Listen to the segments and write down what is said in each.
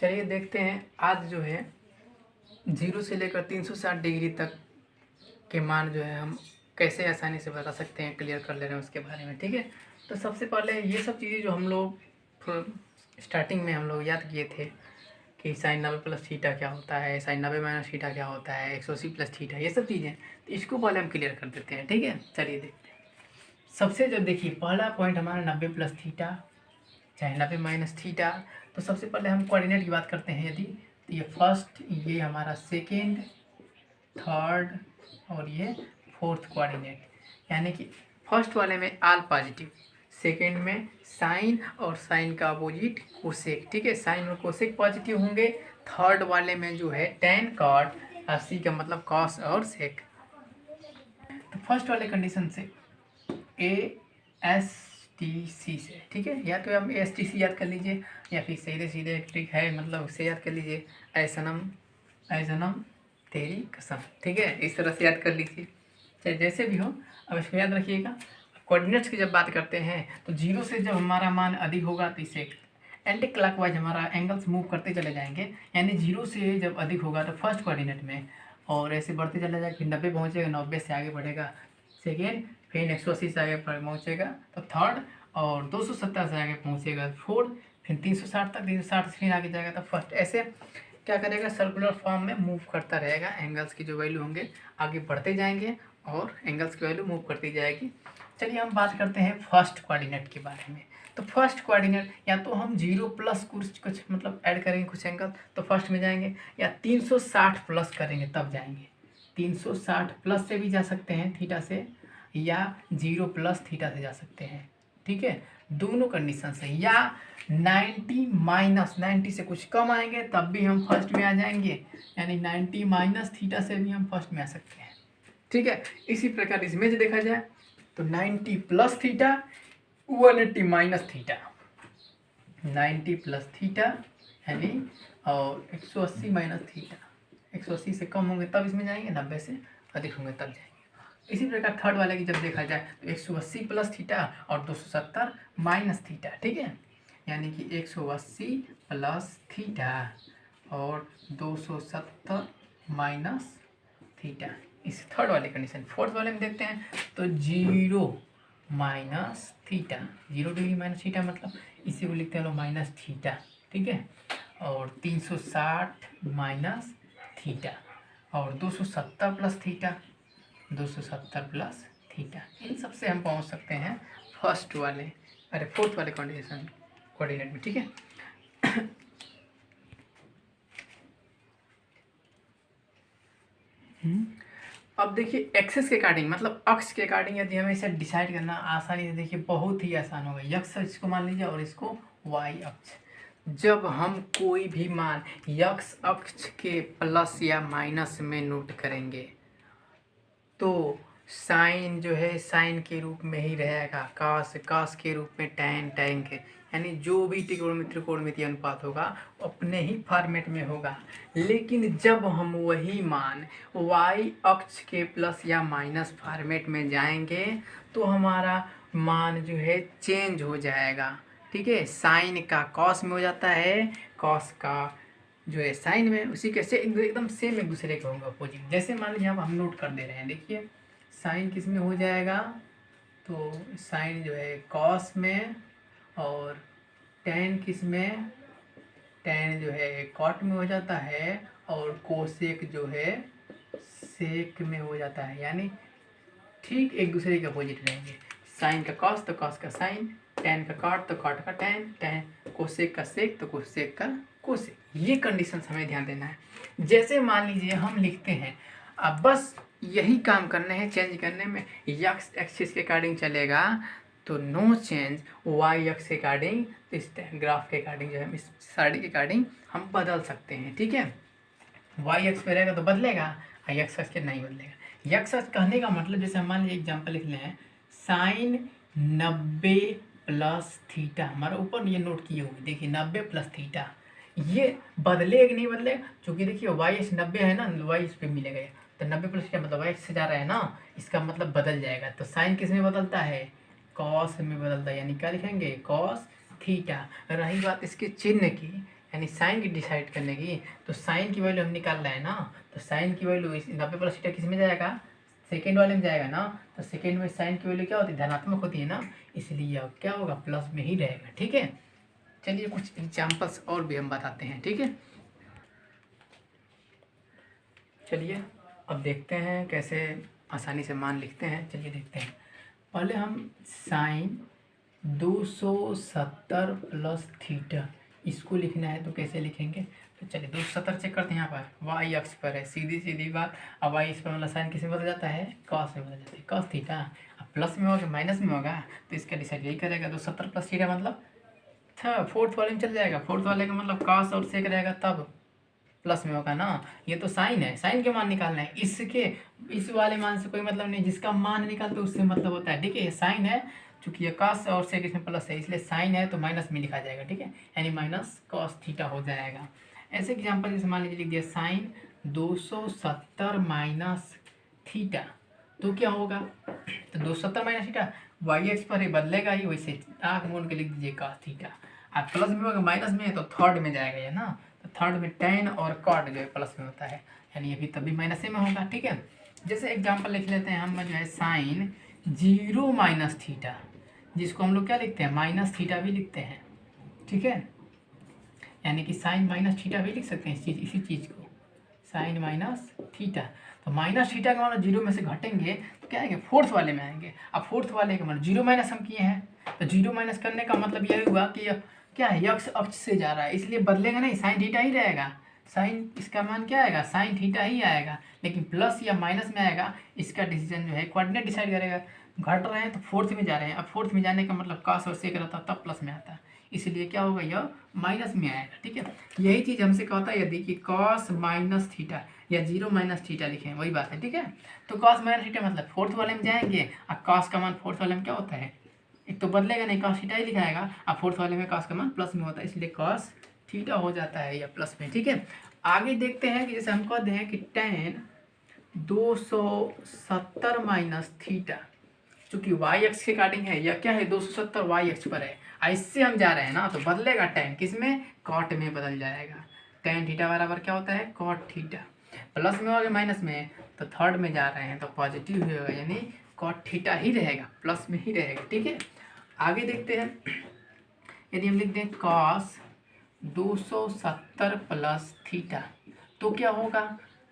चलिए देखते हैं आज जो है 0 से लेकर 360 डिग्री तक के मान जो है हम कैसे आसानी से बता सकते हैं, क्लियर कर ले रहे हैं उसके बारे में। ठीक है, तो सबसे पहले ये सब चीज़ें जो हम लोग स्टार्टिंग में हम लोग याद किए थे कि साइन 90 प्लस थीटा क्या होता है, साइन 90 माइनस थीटा क्या होता है, 180 प्लस थीटा, ये सब चीज़ें, तो इसको पहले हम क्लियर कर देते हैं। ठीक है, चलिए देखते हैं। सबसे जब देखिए पहला पॉइंट हमारा 90 प्लस थीटा चाहे 90 माइनस थीटा, तो सबसे पहले हम कोऑर्डिनेट की बात करते हैं। यदि तो ये फर्स्ट, ये हमारा सेकेंड, थर्ड और ये फोर्थ कोऑर्डिनेट, यानी कि फर्स्ट वाले में आल पॉजिटिव, सेकेंड में साइन और साइन का अपोजिट कोसेक। ठीक है, साइन और कोसेक पॉजिटिव होंगे। थर्ड वाले में जो है टेन कॉट और सी का मतलब कॉस और सेक। तो फर्स्ट वाले कंडीशन से ASTC से, ठीक है, या तो हम ASTC याद कर लीजिए या फिर सीधे सीधे एक ट्रिक है, मतलब उससे याद कर लीजिए, ऐ सनम तेरी कसम। ठीक है, इस तरह से याद कर लीजिए, चाहे जैसे भी हो। अब इसको याद रखिएगा। कोऑर्डिनेट्स की जब बात करते हैं तो 0 से जब हमारा मान अधिक होगा तो इसे एंटी क्लॉकवाइज हमारा एंगल्स मूव करते चले जाएंगे, यानी 0 से जब अधिक होगा तो फर्स्ट कोऑर्डिनेट में, और ऐसे बढ़ते चले जाएगा, फिर 90 पहुँचेगा, 90 से आगे बढ़ेगा सेकेंड, फिर 180 से आगे पहुँचेगा तो थर्ड, और 270 से आगे पहुँचेगा फोर्थ, फिर 360 तक, 360 से फिर आगे जाएगा तो फर्स्ट। ऐसे क्या करेगा, सर्कुलर फॉर्म में मूव करता रहेगा। एंगल्स की जो वैल्यू होंगे आगे बढ़ते जाएंगे और एंगल्स की वैल्यू मूव करती जाएगी। चलिए हम बात करते हैं फर्स्ट कोऑर्डिनेट के बारे में। तो फर्स्ट कोऑर्डिनेट या तो हम 0 प्लस कुछ मतलब ऐड करेंगे कुछ एंगल तो फर्स्ट में जाएंगे, या 360 प्लस करेंगे तब जाएंगे। 360 प्लस से भी जा सकते हैं थीटा से, या 0 प्लस थीटा से जा सकते हैं। ठीक है, दोनों कंडीशन से, या 90 माइनस 90 से कुछ कम आएंगे तब भी हम फर्स्ट में आ जाएंगे, यानी 90 माइनस थीटा से भी हम फर्स्ट में आ सकते हैं। ठीक है, इसी प्रकार इसमें जो देखा जाए तो 90 plus theta, 180 minus theta, 90 plus theta यानी और 180 माइनस थीटा। 180 से कम होंगे तब इसमें जाएंगे, 90 से अधिक होंगे तब जाएंगे। इसी प्रकार थर्ड वाले की जब देखा जाए तो 180 प्लस थीटा और 270 माइनस थीटा। ठीक है, यानी कि 180 प्लस थीटा और 270 माइनस थीटा, इस थर्ड वाले कंडीशन। फोर्थ वाले में देखते हैं तो 0 minus theta, 0 degree minus theta मतलब इसी को लिखते हैं लोग माइनस थीटा। ठीक है, और 360 माइनस थीटा और 270 प्लस थीटा, 270 प्लस थीटा। इन सब से हम पहुंच सकते हैं फोर्थ वाले कंडीशन कोऑर्डिनेट में। ठीक है, अब देखिए एक्सेस के अकॉर्डिंग, मतलब अक्ष के अकॉर्डिंग यदि हमें इसे डिसाइड करना आसानी से, देखिए बहुत ही आसान होगा। यक्ष अक्ष को मान लीजिए और इसको वाई अक्ष। जब हम कोई भी मान यक्ष अक्ष के प्लस या माइनस में नोट करेंगे तो साइन जो है साइन के रूप में ही रहेगा, कास के रूप में टैन के, यानी जो भी त्रिकोणमितीय अनुपात होगा अपने ही फॉर्मेट में होगा। लेकिन जब हम वही मान वाई अक्ष के प्लस या माइनस फॉर्मेट में जाएंगे तो हमारा मान जो है चेंज हो जाएगा। ठीक है, साइन का कॉस में हो जाता है, कॉस का जो है साइन में, उसी कैसे एकदम सेम एक दूसरे का होगा अपोजिट। जैसे मान लीजिए हम नोट कर दे रहे हैं, देखिए साइन किस में हो जाएगा, तो साइन जो है कॉस में, और टैन किस में, टैन जो है कॉट में हो जाता है, और कोसेक जो है सेक में हो जाता है, यानी ठीक एक दूसरे के अपोजिट रहेंगे। साइन का कॉस तो कॉस का साइन, टैन का कॉट तो कॉट का टैन, कोसेक का सेक तो कोसेक का कोसेक। ये कंडीशन हमें ध्यान देना है। जैसे मान लीजिए हम लिखते हैं, अब बस यही काम करने हैं, चेंज करने में। यक्स एक्सिस के अकॉर्डिंग चलेगा तो नो चेंज, वाई एक्स के अकॉर्डिंग, तो इस ग्राफ के अकॉर्डिंग जो है इस साइड के अकॉर्डिंग हम बदल सकते हैं। ठीक है, वाई एक्स पे रहेगा तो बदलेगा, यक्स एक्स के नहीं बदलेगा। यक्स एक्स कहने का मतलब, जैसे हम मान लीजिए एग्जाम्पल लिख लें, साइन 90 प्लस थीटा, हमारा ऊपर ये नोट किए हुए, देखिए 90 प्लस थीटा, ये बदलेगा कि नहीं बदलेगा, क्योंकि देखिए वाई एक्स 90 है ना, वाई इस पर मिलेगा, तो 90 प्लस क्या मतलब वाई एक्स से जा रहा है ना, इसका मतलब बदल जाएगा। तो साइन किस में बदलता है, कॉस में बदलता है, यानी क्या लिखेंगे, कॉस थीटा। रही बात इसके चिन्ह की, यानी साइन की डिसाइड करने की। तो साइन की वैल्यू हम निकाल रहे हैं ना, तो साइन की वैल्यू 90 प्लस थीटा किस में जाएगा, सेकेंड वाले में जाएगा ना। तो सेकेंड में साइन की वैल्यू क्या होती है, धनात्मक होती है ना, इसलिए अब क्या होगा, प्लस में ही रहेगा। ठीक है, चलिए कुछ एग्जाम्पल्स और भी हम बताते हैं। ठीक है, चलिए अब देखते हैं कैसे आसानी से मान लिखते हैं। चलिए देखते हैं, पहले हम साइन 270 प्लस थीटा इसको लिखना है, तो कैसे लिखेंगे। तो चलिए 270 चेक करते हैं। यहाँ पर वाई अक्ष पर है, सीधी सीधी बात। अब वाई इस पर मतलब साइन किस में बदल जाता है, कॉस में बदल जाता है, कॉस थीटा। अब प्लस में होगा माइनस में होगा, तो इसका डिसाइड यही करेगा। 270 प्लस थीटा मतलब फोर्थ वाले में चल जाएगा, फोर्थ वाले का मतलब कॉस और सेक रहेगा, तब प्लस में होगा ना। ये तो साइन है, साइन के मान निकालना है, इसके इस वाले मान से कोई मतलब नहीं, जिसका मान निकालते उससे मतलब होता है। ठीक है, ये साइन है, चूंकि ये कॉस और सेक इसमें प्लस है, इसलिए साइन है तो माइनस में लिखा जाएगा। ठीक है, यानी माइनस कॉस थीटा हो जाएगा। ऐसे एग्जाम्पल जैसे मान लीजिए लिख दिया साइन 270 माइनस थीटा, तो क्या होगा, तो 270 माइनस थीटा वाई एक्स पर ही बदलेगा ही, वैसे आँख मूंद के लिख दीजिए कॉस थीटा। अब प्लस में होगा, माइनस में है तो थर्ड में जाएगा ये ना, तो थर्ड में टेन और कॉट जो है प्लस में होता है, यानी ये भी तभी माइनस में होगा। ठीक है, जैसे एग्जांपल लिख लेते हैं हम जो है साइन 0 माइनस थीटा, जिसको हम लोग क्या लिखते हैं, माइनस थीटा भी लिखते हैं। ठीक है, यानी कि साइन माइनस थीटा भी लिख सकते हैं इसी चीज़ को, साइन माइनस थीटा। तो माइनस थीटा का मतलब 0 में से घटेंगे तो क्या आएंगे, फोर्थ वाले में आएंगे। अब फोर्थ वाले का मतलब 0 माइनस हम किए हैं, तो 0 माइनस करने का मतलब यही हुआ कि क्या है, यक्ष अक्ष से जा रहा है, इसलिए बदलेगा नहीं, साइन थीटा ही रहेगा। साइन इसका मान क्या आएगा, साइन थीटा ही आएगा, लेकिन प्लस या माइनस में आएगा, इसका डिसीजन जो है कोऑर्डिनेट डिसाइड करेगा। घट रहे हैं तो फोर्थ में जा रहे हैं, अब फोर्थ में जाने का मतलब कॉस और सेक रहता तब प्लस में आता है, इसलिए क्या होगा, यह माइनस में आएगा। ठीक है, यही चीज़ हमसे कहता है यदि कि कॉस माइनस थीटा या 0 माइनस थीटा लिखें, वही बात है। ठीक है, तो कॉस माइनस थीटा मतलब फोर्थ वाले में जाएंगे, और कॉस का मान फोर्थ वाले में क्या होता है, एक तो बदलेगा नहीं, कॉस थीटा ही लिखाएगा, अब फोर्थ वाले में कॉस का मान प्लस में होता है, इसलिए कॉस थीटा हो जाता है या प्लस में। ठीक है, आगे देखते हैं कि जैसे हम कहते हैं कि टेन 270 माइनस थीटा, चूंकि वाई एक्स के अकॉर्डिंग है, या क्या है 270 वाई एक्स पर है, इससे हम जा रहे हैं ना, तो बदलेगा टेन किस में, कॉट में बदल जाएगा। टेन थीटा बराबर क्या होता है, कॉट थीटा। प्लस में होगा माइनस में, तो थर्ड में जा रहे हैं तो पॉजिटिव होगा, यानी कॉट थीटा ही रहेगा, प्लस में ही रहेगा। ठीक है, आगे देखते हैं, यदि हम लिख दें कॉस 270 प्लस थीटा, तो क्या होगा,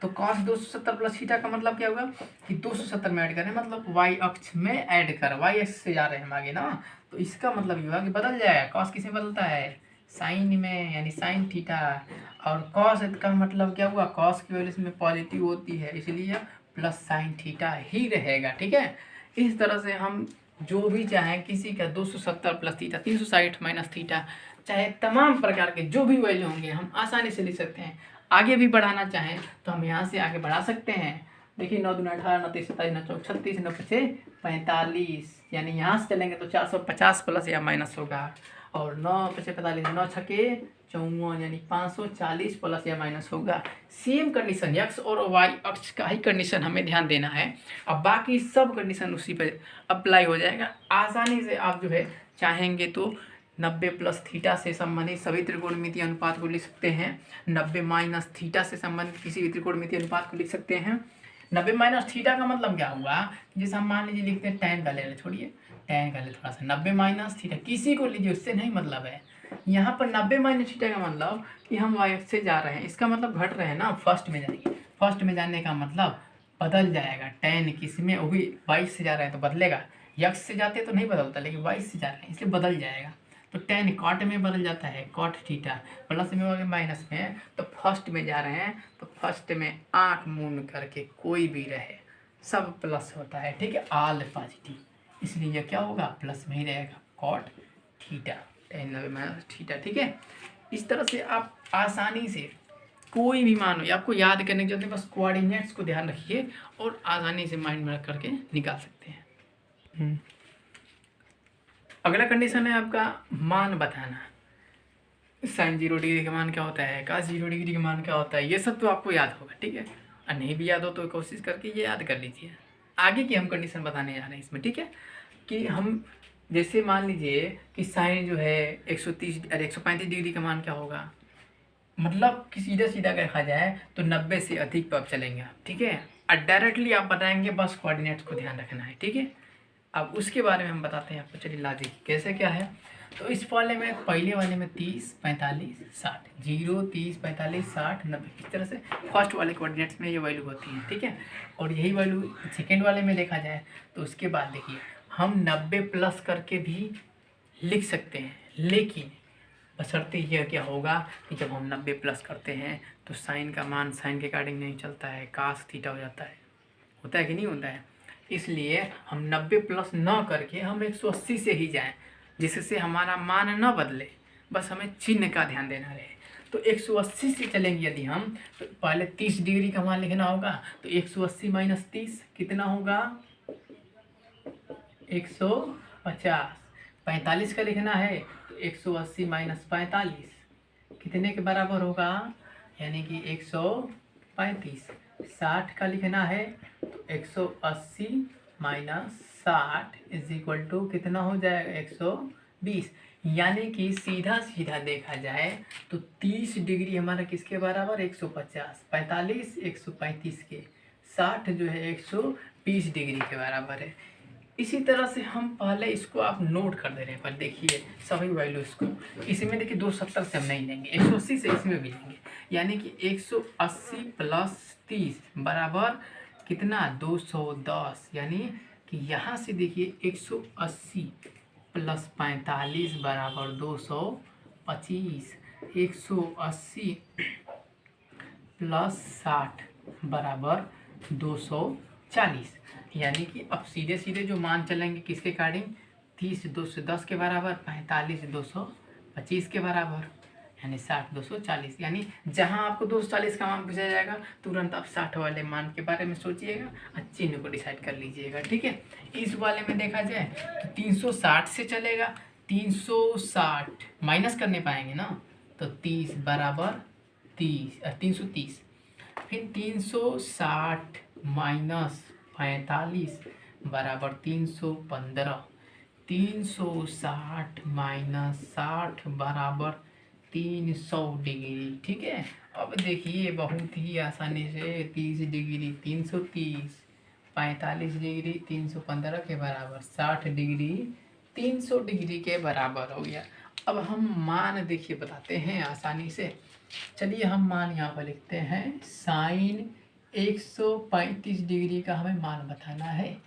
तो कॉस 270 प्लस थीटा का मतलब क्या होगा कि 270 में ऐड करें, मतलब वाई अक्ष में ऐड कर, वाई अक्ष से जा रहे हैं हम आगे ना, तो इसका मतलब ये होगा कि बदल जाएगा, कॉस किस में बदलता है, साइन में, यानी साइन थीटा। और कॉस का मतलब क्या हुआ, कॉस की वैल्यू इसमें पॉजिटिव होती है, इसलिए प्लस साइन थीटा ही रहेगा। ठीक है, इस तरह से हम जो भी चाहें, किसी का 270 प्लस थीटा, 360 माइनस थीटा, चाहे तमाम प्रकार के जो भी वैल्यू होंगे हम आसानी से लिख सकते हैं। आगे भी बढ़ाना चाहें तो हम यहाँ से आगे बढ़ा सकते हैं। देखिए 9 दूना 18, 29 27, 9 36, 9 5 45, यानी यहाँ से चलेंगे तो 450 प्लस या माइनस होगा, और 9 5 45, 9 6 54, यानी 540 प्लस या माइनस होगा। सेम कंडीशन एक्स और वाई अक्ष का ही कंडीशन हमें ध्यान देना है, अब बाकी सब कंडीशन उसी पर अप्लाई हो जाएगा। आसानी से आप जो है चाहेंगे तो 90 प्लस थीटा से संबंधित सभी त्रिकोणमितीय अनुपात को लिख सकते हैं, 90 माइनस थीटा से संबंधित किसी भी त्रिकोणमितीय अनुपात को लिख सकते हैं। 90 माइनस थीटा का मतलब क्या हुआ, जैसे हम मान लीजिए लिखते हैं टैन का ले रहे, छोड़िए टैन का ले थोड़ा सा, 90 माइनस थीटा किसी को लीजिए, उससे नहीं मतलब है। यहाँ पर 90 माइनस थीटा का मतलब कि हम वाई से जा रहे हैं, इसका मतलब घट रहे हैं ना, फर्स्ट में जाएंगे, फर्स्ट में जाने का मतलब बदल जाएगा, टैन किस में, वो भी वाई से जा रहे हैं तो बदलेगा, यक्स से जाते तो नहीं बदलता, लेकिन वाई से जा रहे हैं इसलिए बदल जाएगा। तो टेन कॉट में बदल जाता है, कॉट थीटा, प्लस में होगा माइनस में, तो फर्स्ट में जा रहे हैं तो फर्स्ट में आंख मूंद करके कोई भी रहे सब प्लस होता है। ठीक है, ऑल पॉजिटिव, इसलिए यह क्या होगा, प्लस में ही रहेगा, cot theta, tan 90 minus theta. ठीक है, इस तरह से आप आसानी से कोई भी मान हो, आपको याद करने की जरूरत है, बस कोऑर्डिनेट्स को ध्यान रखिए और आसानी से माइंड में रख करके निकाल सकते हैं। अगला कंडीशन है आपका मान बताना, साइन 0 डिग्री का मान क्या होता है, कास 0 डिग्री का मान क्या होता है, ये सब तो आपको याद होगा। ठीक है, और नहीं भी याद हो तो कोशिश करके ये याद कर लीजिए। आगे की हम कंडीशन बताने जा रहे हैं इसमें। ठीक है, कि हम जैसे मान लीजिए कि साइन जो है 130 और 135 डिग्री का मान क्या होगा, मतलब कि सीधा सीधा अगर देखा जाए तो 90 से अधिक पर आप चलेंगे आप, ठीक है। और डायरेक्टली आप बताएंगे, बस कोऑर्डिनेट्स को ध्यान रखना है, ठीक है। अब उसके बारे में हम बताते हैं आपको, चलिए लॉजिक कैसे क्या है। तो इस वाले में, पहले वाले में 30 45 60, 0 30 45 60 90, इस तरह से फर्स्ट वाले कोऑर्डिनेट्स में ये वैल्यू होती है, ठीक है। और यही वैल्यू सेकेंड वाले में देखा जाए तो उसके बाद देखिए हम 90 प्लस करके भी लिख सकते हैं, लेकिन बशर्ते यह क्या होगा कि जब हम 90 प्लस करते हैं तो साइन का मान साइन के अकॉर्डिंग नहीं चलता है, कास थीटा हो जाता है, होता है कि नहीं होता है। इसलिए हम 90 प्लस न करके हम 180 से ही जाएं, जिससे हमारा मान न बदले, बस हमें चिन्ह का ध्यान देना रहे। तो 180 से चलेंगे यदि हम, तो पहले 30 डिग्री का मान लिखना होगा, तो 180 माइनस 30 कितना होगा 150। 45 का लिखना है तो 180 माइनस 45 कितने के बराबर होगा, यानी कि 135। 60 का लिखना है तो 180 माइनस 60 इज इक्वल टू कितना हो जाएगा 120। यानी कि सीधा सीधा देखा जाए तो 30 डिग्री हमारा किसके बराबर 150, 45 135 के, 60 जो है 120 डिग्री के बराबर है। इसी तरह से हम पहले इसको आप नोट कर दे रहे हैं, पर देखिए सभी वैल्यू इसको, इसमें देखिए 270 से हम नहीं लेंगे, 180 से इसमें भी लेंगे, यानी कि 180 प्लस 30 बराबर कितना 210। यानी कि यहाँ से देखिए 180 प्लस 45 बराबर 225, 180 प्लस 60 बराबर 240। यानी कि अब सीधे सीधे जो मान चलेंगे किसके अकॉर्डिंग, 30 210 के बराबर, 45 225 के बराबर, यानी 60 240। यानी जहां आपको 240 का मान पूछा जाएगा तुरंत आप 60 वाले मान के बारे में सोचिएगा और चिन्ह को डिसाइड कर लीजिएगा, ठीक है। इस वाले में देखा जाए तो 360 से चलेगा, 360 माइनस करने पाएंगे ना, तो 30 बराबर 330, फिर 360 माइनस 45 बराबर 315, 360 माइनस 60 बराबर 300 डिग्री, ठीक है। अब देखिए बहुत ही आसानी से 30 डिग्री 330, 45 डिग्री 315 के बराबर, 60 डिग्री 300 डिग्री के बराबर हो गया। अब हम मान देखिए बताते हैं आसानी से, चलिए हम मान यहाँ पर लिखते हैं साइन 135 डिग्री का हमें मान बताना है,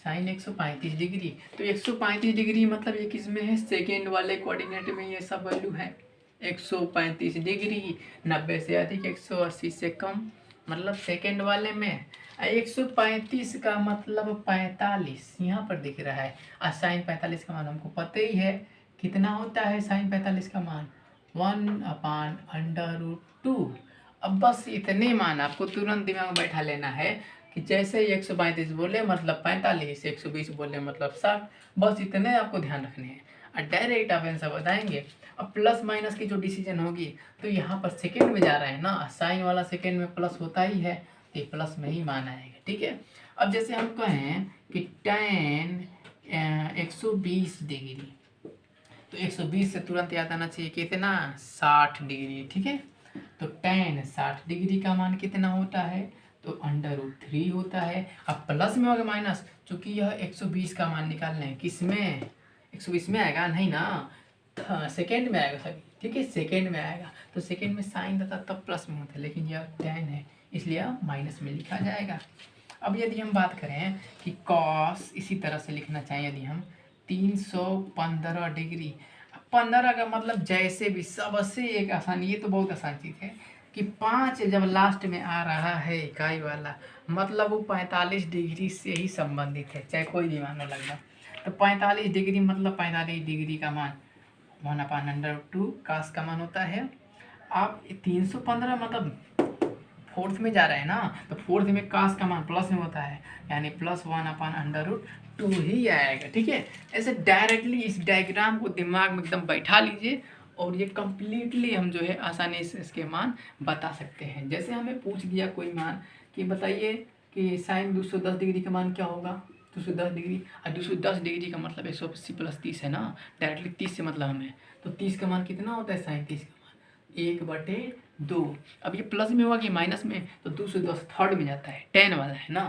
साइन 135 डिग्री। तो 135 डिग्री मतलब ये किस में है, सेकेंड वाले कोऑर्डिनेट में ये सब वैल्यू है। 135 डिग्री 90 से अधिक 180 से कम, मतलब सेकेंड वाले में। 135 का मतलब 45 यहाँ पर दिख रहा है, और साइन 45 का मान हमको पता ही है कितना होता है साइन 45 का मान 1/√2। अब बस इतने मान आपको तुरंत दिमाग में बैठा लेना है कि जैसे ही 135 बोले मतलब 45, 120 बोले मतलब 60, बस इतने आपको ध्यान रखने हैं और डायरेक्ट आप आंसर बताएंगे। अब प्लस माइनस की जो डिसीजन होगी तो यहाँ पर सेकेंड में जा रहे हैं ना, साइन वाला सेकेंड में प्लस होता ही है, तो ये प्लस में ही मान आएगा, ठीक है। अब जैसे हम कहें कि tan 120 डिग्री, तो 120 से तुरंत याद आना चाहिए कितना 60 डिग्री, ठीक है। तो tan 60 डिग्री का मान कितना होता है, तो √3 होता है। अब प्लस में होगा माइनस, चूंकि यह 120 का मान निकालना है, किस में 120 में आएगा नहीं ना, सेकेंड में आएगा सभी, ठीक है, सेकेंड में आएगा। तो सेकेंड में साइन रहता तब प्लस में होता है, लेकिन यह tan है इसलिए माइनस में लिखा जाएगा। अब यदि हम बात करें कि कॉस इसी तरह से लिखना चाहिए, यदि हम 315 डिग्री, 15 का मतलब जैसे भी, सबसे एक आसान, ये तो बहुत आसान चीज़ है कि 5 जब लास्ट में आ रहा है इकाई वाला, मतलब वो 45 डिग्री से ही संबंधित है, चाहे कोई भी मान लगना। तो 45 डिग्री मतलब 45 डिग्री का मान 1/√2 कास का मान होता है। आप 315 मतलब फोर्थ में जा रहे हैं ना, तो फोर्थ में कास का मान प्लस में होता है, यानी प्लस 1/√2 ही आएगा, ठीक है। ऐसे डायरेक्टली इस डायग्राम को दिमाग में एकदम बैठा लीजिए और ये कम्प्लीटली हम जो है आसानी से इसके मान बता सकते हैं। जैसे हमें पूछ दिया कोई मान कि बताइए कि साइन 210 डिग्री का मान क्या होगा, 210 डिग्री, और 210 डिग्री का मतलब 180 प्लस 30 है ना, डायरेक्टली 30 से मतलब हमें, तो 30 का मान कितना होता है साइन 30 का मान 1/2। अब ये प्लस में होगा कि माइनस में, तो 2 से 10 थर्ड में जाता है, 10 वाला है ना,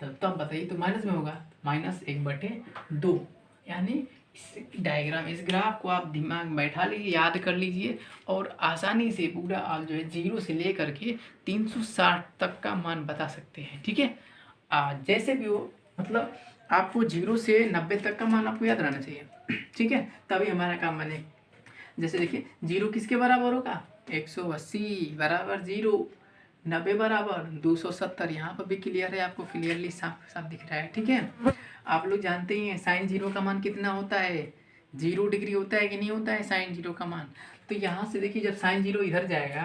तब बताइए तो माइनस में होगा, -1/2। यानी इस डायग्राम, इस ग्राफ को आप दिमाग में बैठा लीजिए, याद कर लीजिए और आसानी से पूरा आप जो है 0 से लेकर के 360 तक का मान बता सकते हैं। ठीक है, जैसे भी हो, मतलब आपको 0 से 90 तक का मान आपको याद रहना चाहिए। ठीक है, तभी हमारा काम बने। जैसे देखिए 0 किसके बराबर होगा, 180 बराबर 0, 90 बराबर 270। यहाँ पर भी क्लियर है, आपको क्लियरली साफ साफ दिख रहा है। ठीक है, आप लोग जानते ही हैं साइन 0 का मान कितना होता है, 0 डिग्री होता है कि नहीं होता है साइन 0 का मान। तो यहाँ से देखिए जब साइन 0 इधर जाएगा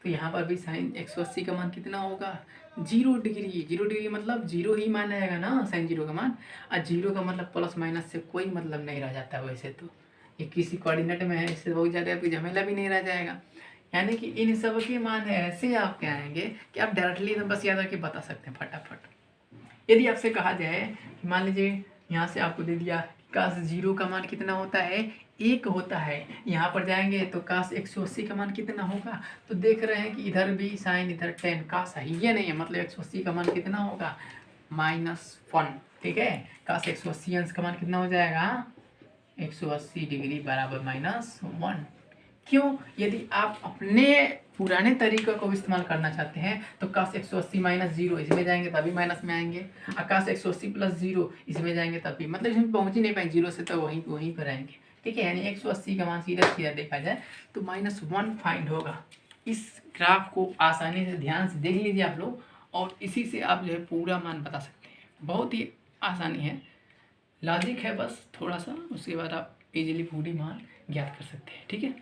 तो यहाँ पर भी साइन 180 का मान कितना होगा, 0 डिग्री। 0 डिग्री मतलब 0 ही मान आएगा ना साइन 0 का मान, और 0 का मतलब प्लस माइनस से कोई मतलब नहीं रह जाता है। वैसे तो ये किसी कोऑर्डिनेट में है, इससे बहुत ज़्यादा आपकी झमेला भी नहीं रह जाएगा। यानी कि इन सब के मान ऐसे आप क्या आएंगे कि आप डायरेक्टली बस याद करके बता सकते हैं फटाफट। यदि आपसे कहा जाए कि मान लीजिए यहाँ से आपको दे दिया काश 0 का मान कितना होता है, 1 होता है, यहाँ पर जाएंगे तो काश 180 का मान कितना होगा, तो देख रहे हैं कि इधर भी साइन इधर 10, काश है ये नहीं है, मतलब 180 का मान कितना होगा, -1। ठीक है, काश 180 अंश का मान कितना हो जाएगा, 180 डिग्री बराबर -1। क्यों, यदि आप अपने पुराने तरीक़े को इस्तेमाल करना चाहते हैं तो काश 180 -0 इसमें जाएंगे तभी माइनस में आएंगे, और काश 180 + 0 इसमें जाएंगे तभी, मतलब इसमें पहुंच ही नहीं पाएंगे 0 से, तो वहीं पर आएंगे। ठीक है, यानी 180 का मान सीधा सीधा देखा जाए तो -1 फाइंड होगा। इस ग्राफ को आसानी से ध्यान से देख लीजिए आप लोग, और इसी से आप जो है पूरा मान बता सकते हैं। बहुत ही आसानी है, लॉजिक है बस थोड़ा सा, उसके बाद आप इजीली पूरी मान ज्ञात कर सकते हैं। ठीक है।